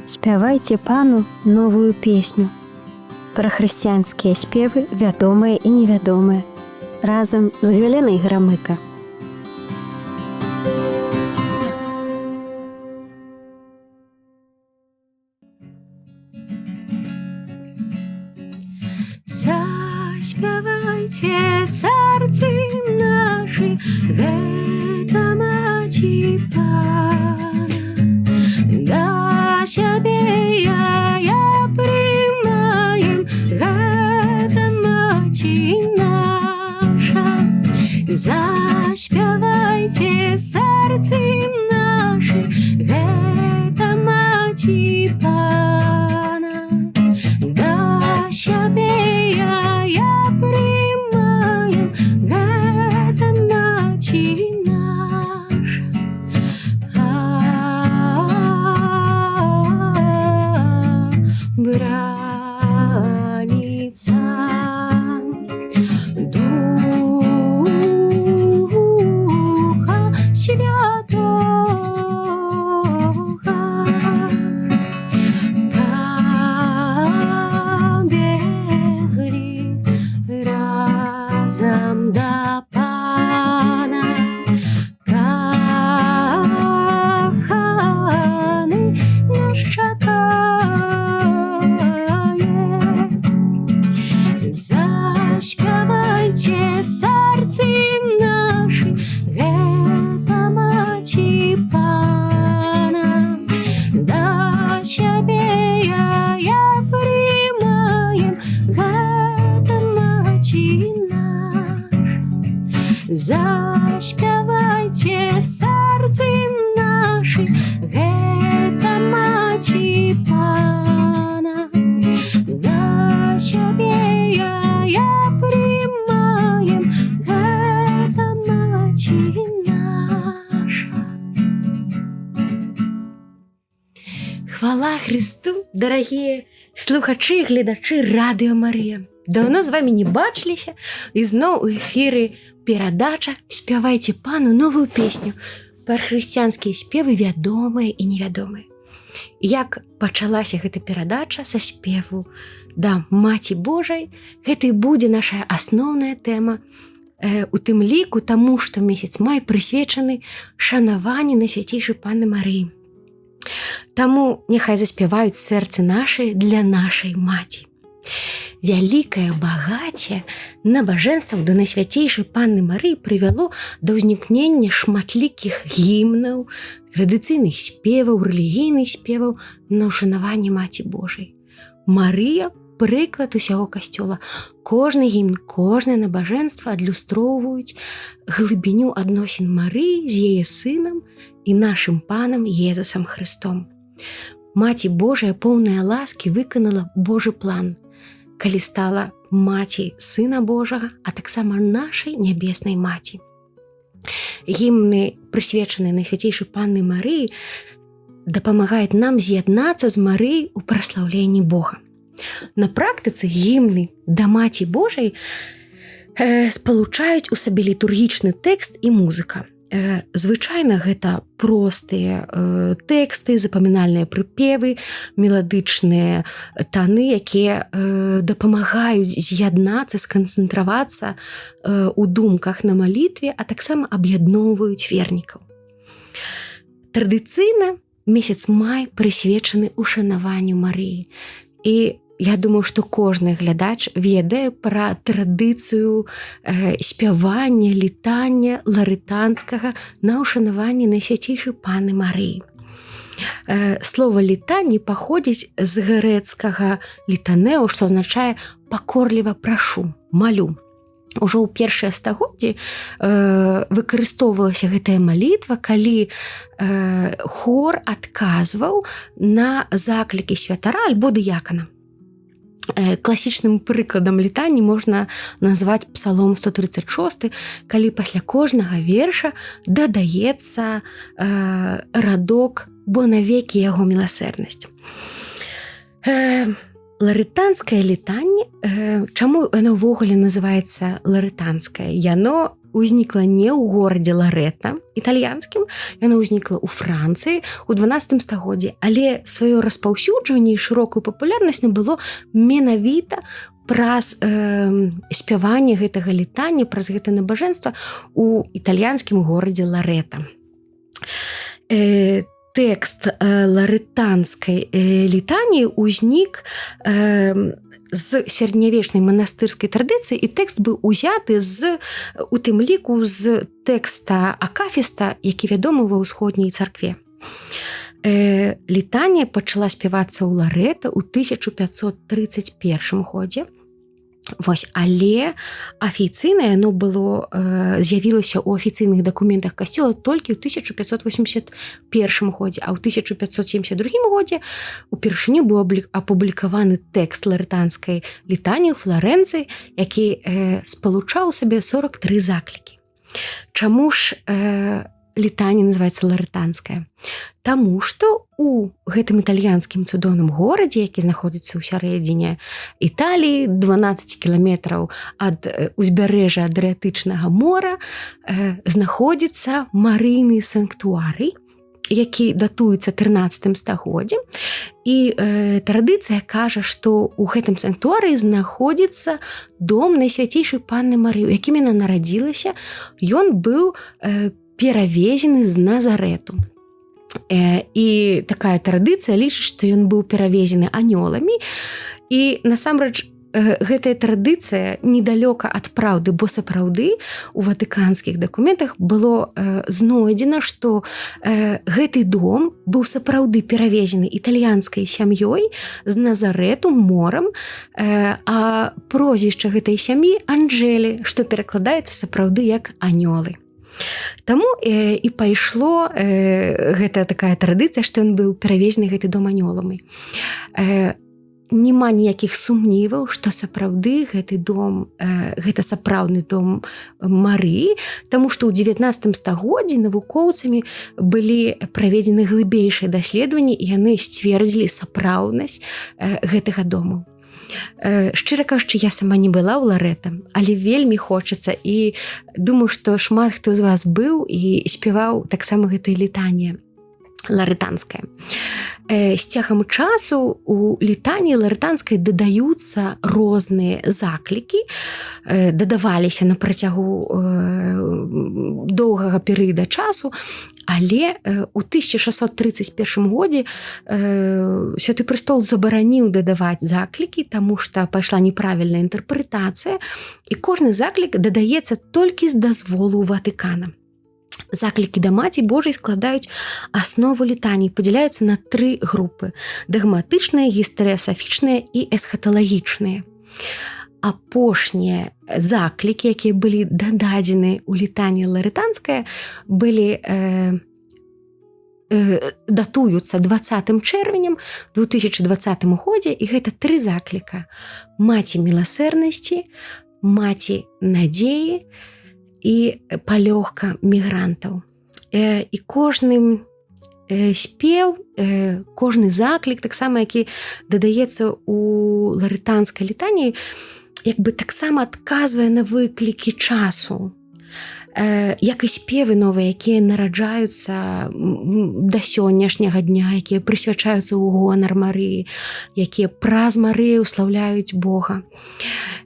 Спявайце пану новую песню. Пра хрысціянскія спевы вядомыя і невядомыя. Разам з Галенай Грамыка. Заспявайце, сэрцы нашы, гэта маці пана. Да сябе я прымаем, гэта маці наша. Заспявайце, сэрцы нашы, гэта маці пана. Да сябе я прымаем, гэта маці наша. Браніца Духа Святога, пабеглі разам да Пана. Каханы нас чакае. Заспявайце, сэрцы нашы, гэта маці пана. Да сябе я прымаем, гэта маці наша. Заспявайце, сэрцы нашы, гэта маці пана. Да сябе я прымаем, гэта маці наша. Хвала Христу, дарагія слухачы і гледачы Радыё Марыя. Даўно з вамі не бачыліся, і зноў у эфіры перадача «Спявайце пану новую песню» пра хрысціянскія спевы вядомыя і невядомыя. Як пачалася гэта перадача са спеву да Маці Божай, гэта і будзе наша асноўная тэма, у тым ліку таму, што месяц май прысвечаны шанаванню Найсвяцейшай Панны Марыі. Таму няхай заспяваюць сэрцы нашы для нашай маці. Вялікае багацце набажэнстваў да Найсвяцейшай Панны Марыі прывяло да ўзнікнення шматлікіх гімнаў, традыцыйных спеваў, рэлігійных спеваў на ўшанаванне Маці Божай. Марыя – прыклад усяго касцёла. Кожны гімн, кожнае набажэнства адлюстроўваюць глыбіню адносін Марыі з яе сынам і нашым панам Езусам Хрыстом. Маці Божая, поўная ласкі, выканала Божы план, калі стала маці Сына Божага, а таксама нашай нябеснай маці. Гімны, прысвечаныя Найсвяцейшай Панны Марыі, дапамагаюць нам з'яднацца з Марыяй у праслаўленні Бога. На практыцы гімны да Маці Божай спалучаюць у сабе літургічны тэкст і музыка. Звычайна гэта простыя тэксты, запамінальныя прыпевы, меладычныя таны, якія дапамагаюць з'яднацца, сканцэнтравацца ў думках на малітве, а таксама аб'ядноўваюць вернікаў. Традыцыйна месяц май прысвечаны ушанаванню Марыі. І я думаю, што кожны глядач ведае пра традыцыю спявання, літання ларытанскага на ўшанаванне Найсвяцейшай Панны Марыі. Слова літанне паходзіць з грэцкага літанео, што азначае пакорліва прашу, малю. Ужо ў першыя стагоддзі выкарыстоўвалася гэтая малітва, калі хор адказваў на заклікі святара альбо дыякана. Класічным прыкладам літання можна назваць Псалом 136, калі пасля кожнага верша дадаецца радок «Бо навекі яго міласэрнасць». Ларытанскае літанне, чаму яно ўвогуле называецца ларытанскае? Яно ўзнікла не ў горадзе Ларэта італьянскім, яна ўзнікла ў Францыі ў 12 стагоддзі, але сваё распаўсюджванне і шырокую папулярнасць набыло менавіта праз спяванне гэтага літання, праз гэта набажэнства ў італьянскім горадзе Ларэта. Тэкст ларэтанскай літаніі ўзнік з сярэднявечнай манастырскай традыцыі, і тэкст быў узяты у тым ліку з тэкста акафіста, які вядомы ва ўсходняй царкве. Літанія пачала спявацца ў Ларэта ў 1531 годзе. Вось, але афіцыйна яно было з'явілася ў афіцыйных дакументах касцёла толькі ў 1581 годзе, а ў 1572 годзе упершыню быў апублікаваны тэкст ларэтанскай літаніі ў Фларэнцыі, які спалучаў у сабе 43 заклікі. Чаму ж літанне называецца ларэтанская? Таму што у гэтым італьянскім цудоўным горадзе, які знаходзіцца ў сярэдзіне Італіі, 12 кіламетраў ад узбярэжжа Адрыятычнага мора, знаходзіцца марыйны санктуарый, які датуецца 13 стагоддзем. І традыцыя кажа, што ў гэтым санктуарыі знаходзіцца дом Найсвяцейшай Панны Марыі, у якім яна нарадзілася. Ён быў перавезены з Назарэту. І такая традыцыя лічыць, што ён быў перавезены анёламі. І насамрэч гэтая традыцыя недалёка ад праўды, бо сапраўды у ватыканскіх дакументах было знойдзена, што гэты дом быў сапраўды перавезены італьянскай сям'ёй з Назарэту морам, а прозвішча гэтай сям'і Анджэлі, што перакладаецца сапраўды як анёлы. Таму і пайшло гэта такая традыцыя, што ён быў перавезены гэты дом анёламі. Нема ніякіх сумніваў, што сапраўды гэты дом, гэта сапраўдны дом Марыі, таму што ў 19 стагоддзі навукоўцамі былі праведзены глыбейшыя даследаванні, і яны сцвердзілі сапраўднасць гэтага дому. Шчыра кажучы, я сама не была ў Ларэта, але вельмі хочацца, і думаю, што шмат хто з вас быў і спяваў таксама гэтае літанне ларэтанскае. З цягам часу у літаніі ларэтанскай дадаюцца розныя заклікі, дадаваліся на працягу доўгага перыяда часу, але ў 1631 годзе Святы Престол забараніў дадаваць заклікі, таму што пайшла неправільная інтэрпрэтацыя, і кожны заклік дадаецца толькі з дазволу Ватыкана. Заклікі да Маці Божай складаюць аснову літаній, падзяляюцца на 3 групы: дагматычныя, гістарыасафічныя і эсхаталагічныя. Апошнія заклікі, якія былі дададзены ў літанне ларэтанскае, былі датуюцца 20 чэрвенем 2020 годзе, і гэта 3 закліка: Маці міласэрнасці, Маці надзеі і палёгка мігрантаў. І кожны спеў, кожны заклік, таксама які дадаецца у ларэтанскай літаніі, як бы таксама адказвае на выклікі часу, як і спевы новыя, якія нараджаюцца да сённяшняга дня, якія прысвячаюцца ў гонар Марыі, якія праз Марыю слаўляюць Бога.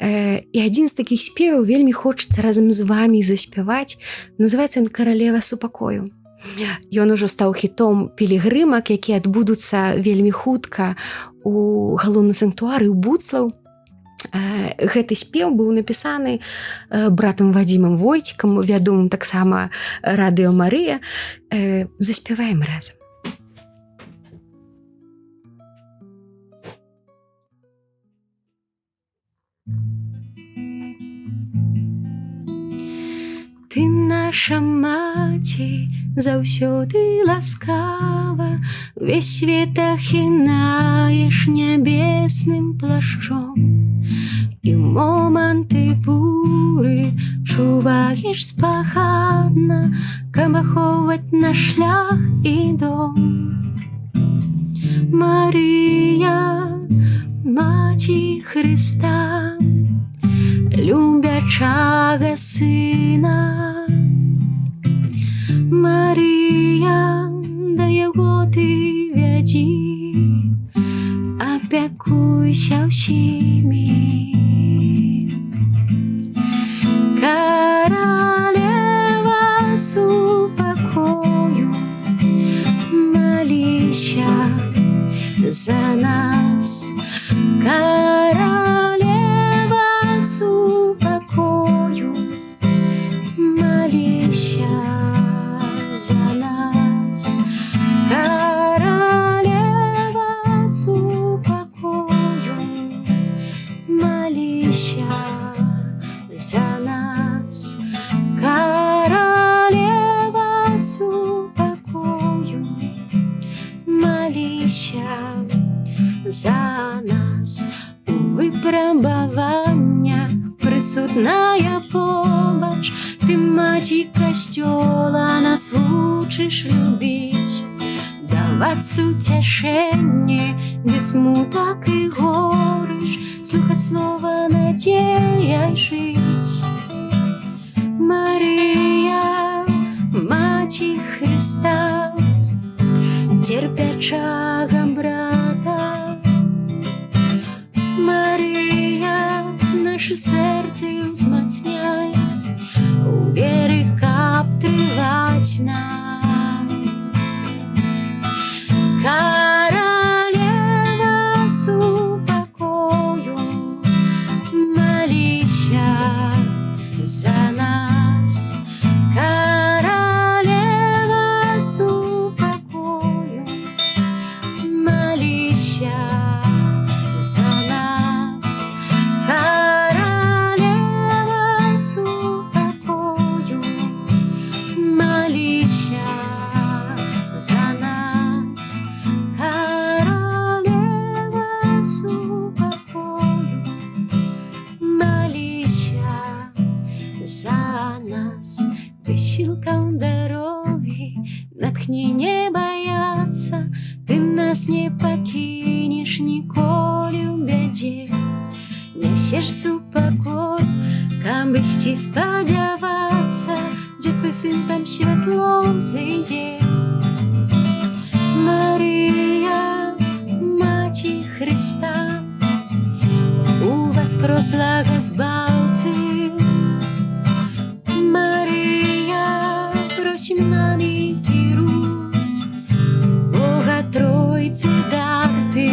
І адзін з такіх спеваў вельмі хочацца разам з вамі заспяваць. Называецца ён «Каралева супакою». Ён ужо стаў хітом пілігрымак, які адбудуцца вельмі хутка у галоўным санктуары ў Буцлаў. Гэты спеў быў напісаны братам Вадзімам Войцікам, вядомым таксама радыё Марыя. Заспяваем разам. Ты наша маці, заўсёды ласкава, весь свет ахінаеш нябесным плашчом, і моманты буры чуваеш спагадна, каб ахоўваць наш шлях і дом. Марыя, маці Хрыста, любяч цярпячага сына. Марыя, да яго ты вядзі, апякуйся ўсімі. Каралева супакою, маліся за нас. Королева супокою, молися за нас. Королева супокою, молися за нас. Королева супокою, молися за нас. У выпрабаваннях прысутная побач, ты, маці касцёла, нас вучыш любіць, даваць суцяшэнне, дзе смутак і горыч, слухаць слова, надзеяй жыць. Марыя, маці Хрыста, церпячага брата. Марыя, нашы сэрцы ўзмацняй, у веры, каб трываць нам. Каралева супакою, маліся за нас. Королева супокою, молися за нас. Королева супокою, молися за нас. Королева супокою, молися за нас. Высілка ў дарогі, натхнення баяцца, ты нас не пакінеш ніколі ў бядзе. Нясеш супакой, каб ісці спадзявацца, дзе твой сын, там святло зайдзе. Марыя, маці Хрыста, у воскреслага збаўцы. Мария, просим нами кируй, Бога Тройцы дар ты.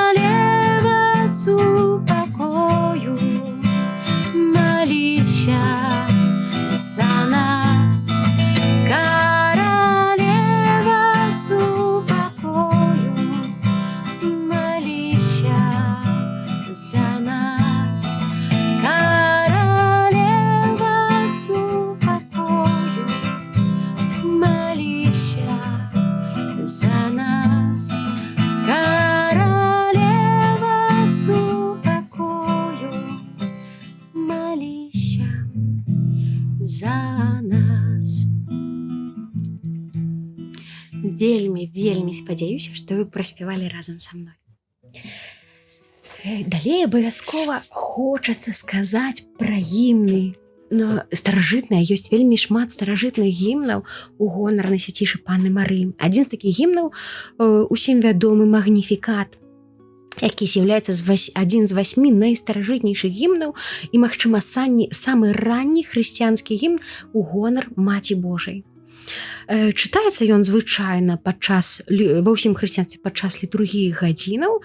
Королева супокою, молися за нас. Королева супокою, молися за нас. Королева супокою, молися за нас. Королева супокою, молися за нас. Вельмі спадзяюся, што вы праспявалі разам са мной. Далей абавязкова хочацца сказаць пра гімны. Но старажытныя, ёсць вельмі шмат старажытных гімнаў у гонар Найсвяцейшай Панны Марыі. Адзін з такіх гімнаў усім вядомы Магніфікат, які з'яўляецца адзін з 8 найстаражытнейшых гімнаў і, магчыма, самы ранні хрысціянскі гімн у гонар Маці Божай. Чытаецца ён звычайна ва ўсім хрысціянстве падчас літургіі гадзінаў.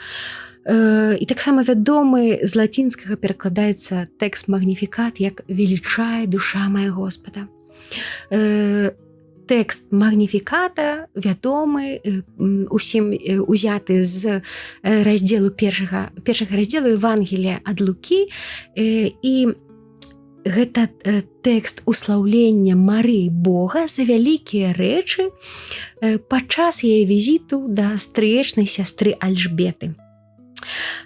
І таксама вядомы з лацінскага перакладаецца тэкст Магніфікат як «Велічае душа моя Господа». Тэкст Магніфіката вядомы усім узяты з першага раздзелу Евангелія ад Лукі, і гэта тэкст услаўлення Марыі Бога за вялікія рэчы падчас яе візіту да стрыечнай сястры Альжбеты.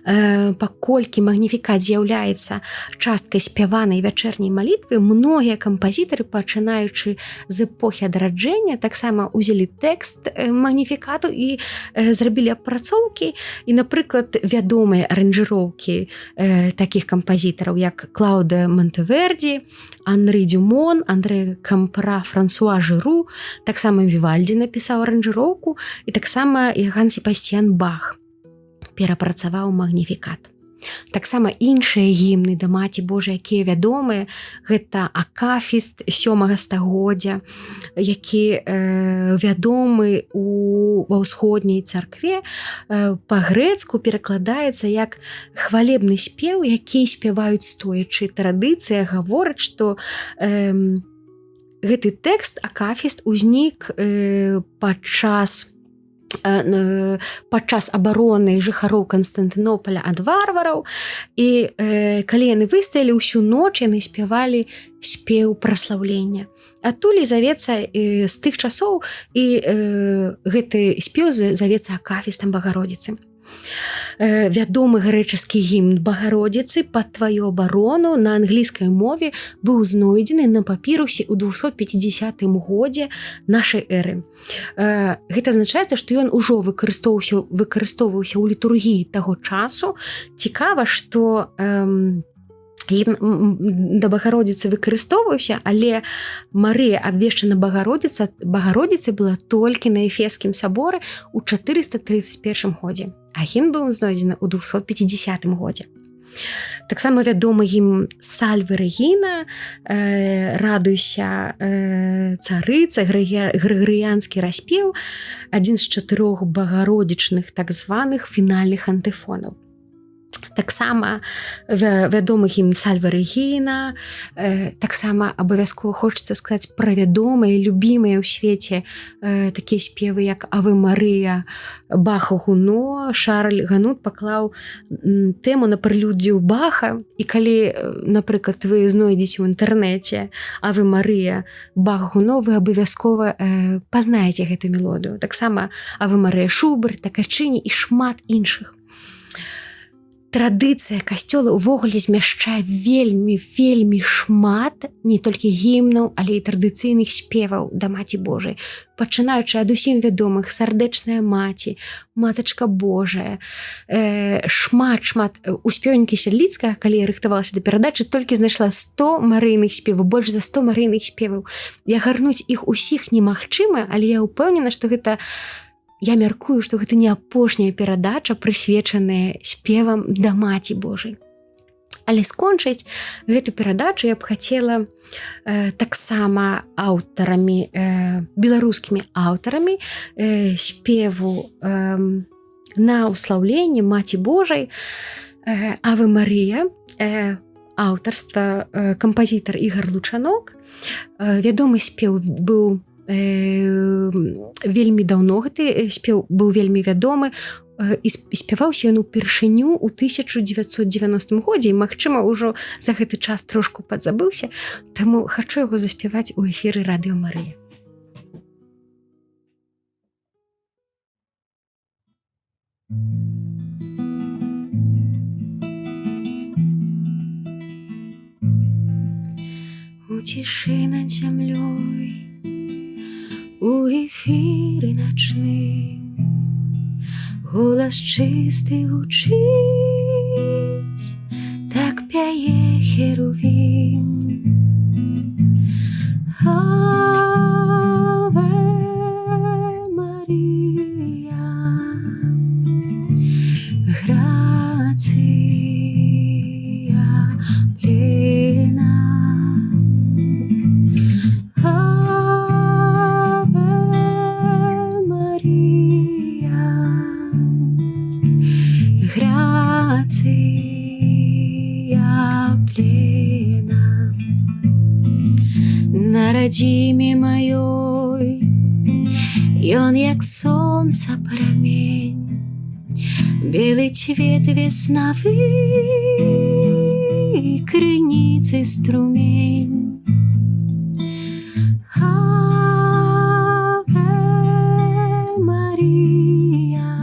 Паколькі магніфікат з'яўляецца часткай спяванай вячэрняй малітвы, многія кампазітары, пачынаючы з эпохі адраджэння, таксама ўзялі тэкст магніфікату і зрабілі апрацоўкі. І, напрыклад, вядомыя аранжыроўкі такіх кампазітараў, як Клаўдэ Монтэверді, Анры Дюмон, Андрэ Кампра, Франсуа Жыру, таксама Вівальді напісаў аранжыроўку, і таксама Іоганн Себасціян Бах перапрацаваў магніфікат. Таксама іншыя гімны да Маці Божай, якія вядомыя, гэта Акафіст 7 стагоддзя, які вядомы ва ўсходняй царкве, па-грэцку перакладаецца як хвалебны спеў, які спяваюць стоячы. Традыцыя гаворыць, што гэты тэкст Акафіст узнік падчас абароны жыхароў Канстантынополя ад варвараў, і калі яны выстаялі ўсю ноч, яны спявалі спеў праслаўлення. Адтуль завецца з тых часоў, і гэты спеў завецца Акафістам Багародзіцы. Вядомы грэчаскі гімн Багародзіцы «Пад тваю абарону» на англійскай мове быў знойдзены на папірусе ў 250 годзе нашай эры. Гэта азначаецца, што ён ужо выкарыстоўваўся ў літургіі таго часу. Цікава, што гімн да Багародзіцы выкарыстоўваўся, але Марыя, абвешчана Багародзіцай, была толькі на Эфескім саборы ў 431 годзе, а гімн быў знойдзены ў 250 годзе. Таксама вядомы гімн «Сальве Регіна», «Радуйся, царыца», грыгорыянскі распеў, адзін з 4 багародзічных так званых фінальных антыфонаў. Таксама вядомы гімн «Сальве Регіна», таксама абавязкова хочацца сказаць пра вядомыя, любімыя ў свеце такія спевы, як «Аве Марыя» Баха Гуно. Шарль Ганут паклаў тэму на прэлюдзію Баха, і калі, напрыклад, вы знойдзеце ў інтэрнэце «Аве Марыя» Баха Гуно, вы абавязкова пазнаеце гэту мелодыю. Таксама «Аве Марыя» Шуберта, Качыні і шмат іншых. Традыцыя касцёла ўвогуле змяшчае вельмі шмат не толькі гімнаў, але і традыцыйных спеваў да Маці Божай, пачынаючы ад усім вядомых «Сардэчная маці», «Матачка Божая», шмат у спевнікі Сядліцкага, калі я рыхтавалася да перадачы, толькі знайшла 100 марыйных спеваў, больш за 100 марыйных спеваў. Я гарнуць іх усіх немагчыма, але я ўпэўнена, што гэта я мяркую, што гэта не апошняя перадача, прысвечаная спевам да Маці Божай. Але скончыць гэту перадачу я б хацела таксама аўтарамі, беларускімі аўтарамі спеву на ўслаўленне Маці Божай «Аве Марія», аўтарства кампазітар Ігар Лучанок. Вядомы спеў быў вельмі даўно, гэты спеў быў вельмі вядомы, і спяваўся ён упершыню ў 1990 годзе, і, магчыма, ўжо за гэты час трошку падзабыўся, таму хачу яго заспяваць у эфіры Радыё Марыя. У цішы над зямлёй, у эфіры начным голас чысты гучыць, так пяе херувім. Аве Марія, грація плена. На радзіме маёй ён як сонца прамень, белы цвет веснавы, крыніцы струмень. Аве Марія,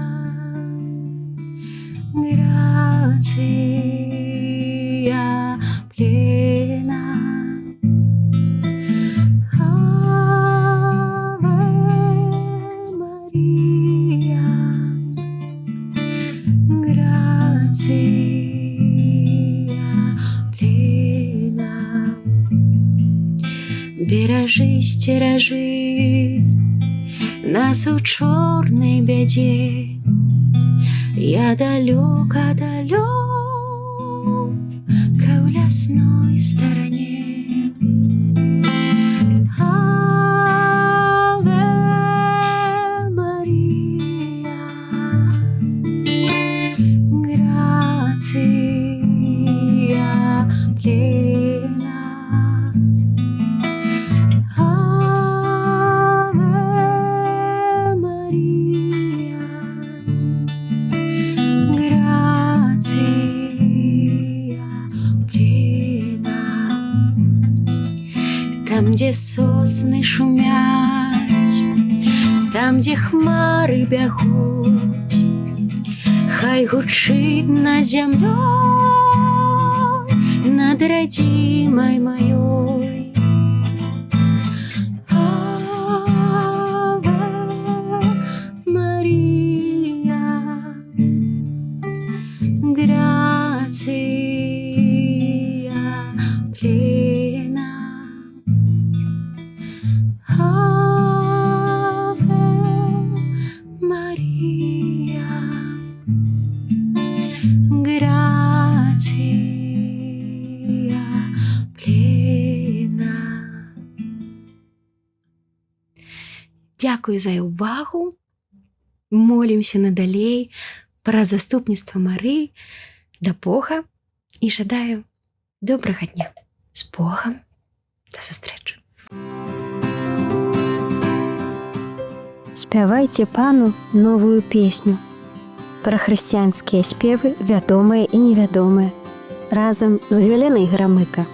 сцеражы нас у чорнай бядзе. Я далёка, далёка ў лясной старане. Аве Марія, грація плена. Аве Марія, грація плена. Там, дзе сосны шумяць, там, дзе хмары бягуць, хай гучыць над зямлёй, над радзімай маёй. Аве Марія, грація плена. Аве Марія, грація плена. Дякую за увагу. Молімся надалей пра заступніцтва Марыі да Бога і жадаю добрага дня. З Богом. До сустрэчы. Спявайце пану новую песню. Пра хрысціянскія спевы, вядомыя і невядомыя. Разам з Галінай Грамыка.